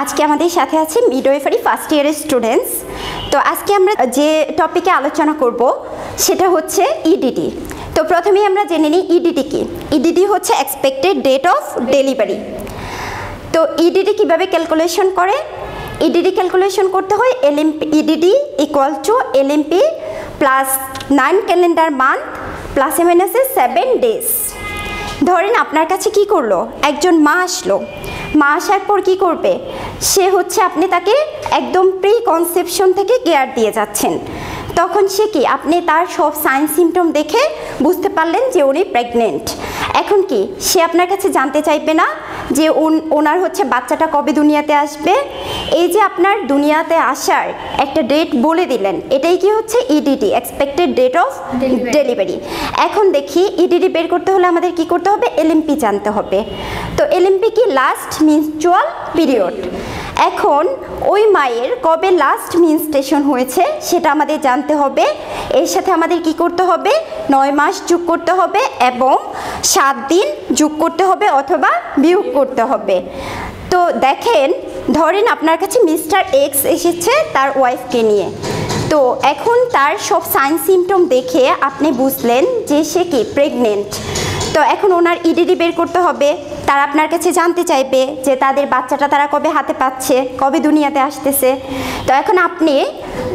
আজকে আমাদের সাথে আছে মিডওয়াইফারি ফার্স্ট ইয়ারের স্টুডেন্টস। তো আজকে আমরা যে টপিকে আলোচনা করব সেটা হচ্ছে ইডিডি। তো প্রথমেই আমরা জেনে নিই ইডিডি কি। ইডিডি হচ্ছে এক্সপেক্টেড ডেট অফ ডেলিভারি। তো ইডিডি কিভাবে ক্যালকুলেশন করে? ইডিডি ক্যালকুলেশন করতে হয় EDD equal to LMP plus 9 calendar month plus মাইনাসে 7 ডেজ। ধরেন আপনার কাছে কি করলো, একজন মা আসলো, মা আসার পর কী করবে, সে হচ্ছে আপনি তাকে একদম প্রি কনসেপশন থেকে কেয়ার দিয়ে যাচ্ছেন। তখন সে কি, আপনি তার সব সাইন সিমটম দেখে বুঝতে পারলেন যে উনি প্রেগনেন্ট। এখন কি সে আপনার কাছে জানতে চাইবে না যে ওনার হচ্ছে বাচ্চাটা কবে দুনিয়াতে আসবে? এই যে আপনার দুনিয়াতে আসার একটা ডেট বলে দিলেন, এটাই কি হচ্ছে EDD, expected date of delivery. এখন দেখি ইডিডি বের করতে হলে আমাদের কি করতে হবে, এলএমপি জানতে হবে। তো এলএমপি কি, লাস্ট মেনস্ট্রুয়াল পিরিয়ড। এখন ওই মায়ের কবে লাস্ট মেনস্ট্রুয়েশন হয়েছে সেটা আমাদের জানতে হবে। এর সাথে আমাদের কি করতে হবে, 9 মাস যোগ করতে হবে এবং 7 দিন যোগ করতে হবে অথবা বিয়োগ করতে হবে। তো দেখেন, ধরেন আপনার কাছে মিস্টার এক্স এসেছে তার ওয়াইফকে নিয়ে। তো এখন তার সব সাইন সিমটম দেখে আপনি বুঝলেন যে সে কি প্রেগনেন্ট। তো এখন ওনার ইডিডি বের করতে হবে। তারা আপনার কাছে জানতে চাইবে যে তাদের বাচ্চাটা তারা কবে হাতে পাচ্ছে, কবে দুনিয়াতে আসতেছে। তো এখন আপনি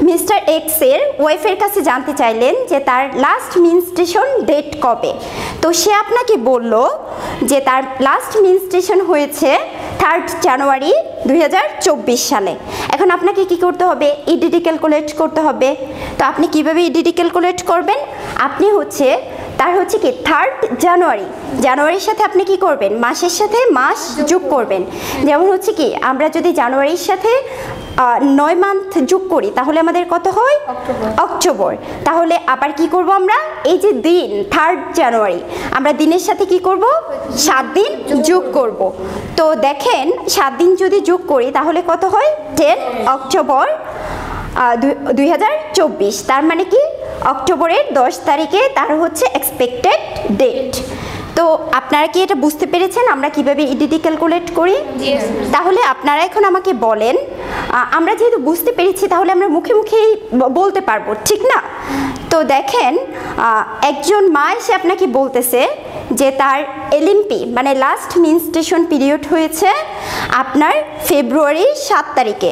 মিস্টার এক্সের ওয়াইফের কাছে জানতে চাইলেন যে তার লাস্ট মেনস্ট্রুয়েশন ডেট কবে। তো সে আপনাকে বলল যে তার লাস্ট মেনস্ট্রুয়েশন হয়েছে 3 জানুয়ারি 2024 সালে। এখন আপনাকে কি করতে হবে, ইডিডি ক্যালকুলেট করতে হবে। তো আপনি কিভাবে ইডিডি ক্যালকুলেট করবেন, আপনি হচ্ছে তার হচ্ছে কি 3 জানুয়ারির সাথে আপনি কি করবেন, মাসের সাথে মাস যোগ করবেন। যেমন হচ্ছে কি, আমরা যদি জানুয়ারির সাথে 9 মান্থ যোগ করি তাহলে আমাদের কত হয়, অক্টোবর। তাহলে আবার কি করব আমরা, এই যে দিন 3 জানুয়ারি, আমরা দিনের সাথে কি করব, 7 দিন যোগ করব। তো দেখেন 7 দিন যদি যোগ করি তাহলে কত হয়, 10 অক্টোবর 2024। তার মানে কি অক্টোবরের 10 তারিখে তার হচ্ছে এক্সপেক্টেড ডেট। তো আপনারা কি এটা বুঝতে পেরেছেন আমরা কিভাবে ইডিডি ক্যালকুলেট করি? তাহলে আপনারা এখন আমাকে বলেন, আমরা যেহেতু বুঝতে পেরেছি তাহলে আমরা মুখে মুখেই বলতে পারবো, ঠিক না? তো দেখেন, একজন মা এসে আপনাকে বলতেছে যে তার এলএমপি মানে লাস্ট মেনস্ট্রুয়েশন পিরিয়ড হয়েছে আপনার ফেব্রুয়ারি 7 তারিখে।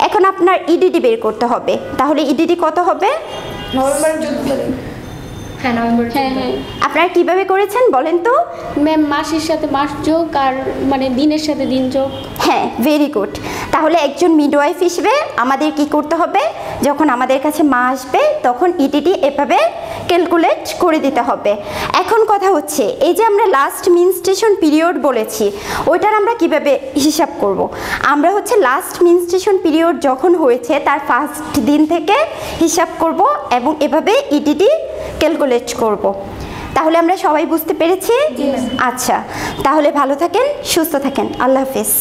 এখন আপনার ইডিডি বের করতে হবে। তাহলে ইডিডি কত হবে, নভেম্বর 14 তারিখ। হ্যাঁ, নভেম্বর। হ্যাঁ। আপনারা কিভাবে করেছেন বলেন তো? ম্যাম, মাসের সাথে মাস যোগ আর মানে দিনের সাথে দিন যোগ। হ্যাঁ, ভেরি গুড। তাহলে একজন মিডওয়াইফ হিসেবে আমাদের কি করতে হবে, যখন আমাদের কাছে মা আসবে তখন ইডিডি এভাবে ক্যালকুলেট করে দিতে হবে। এখন কথা হচ্ছে, এই যে আমরা লাস্ট মেনস্ট্রুয়েশন পিরিয়ড বলেছি ওইটার আমরা কিভাবে হিসাব করব? আমরা হচ্ছে লাস্ট মেনস্ট্রুয়েশন পিরিয়ড যখন হয়েছে তার ফার্স্ট দিন থেকে হিসাব করব এবং এভাবে ইডিডি ক্যালকুলেট করব। তাহলে আমরা সবাই বুঝতে পেরেছি? আচ্ছা, তাহলে ভালো থাকেন, সুস্থ থাকেন, আল্লাহ হাফেজ।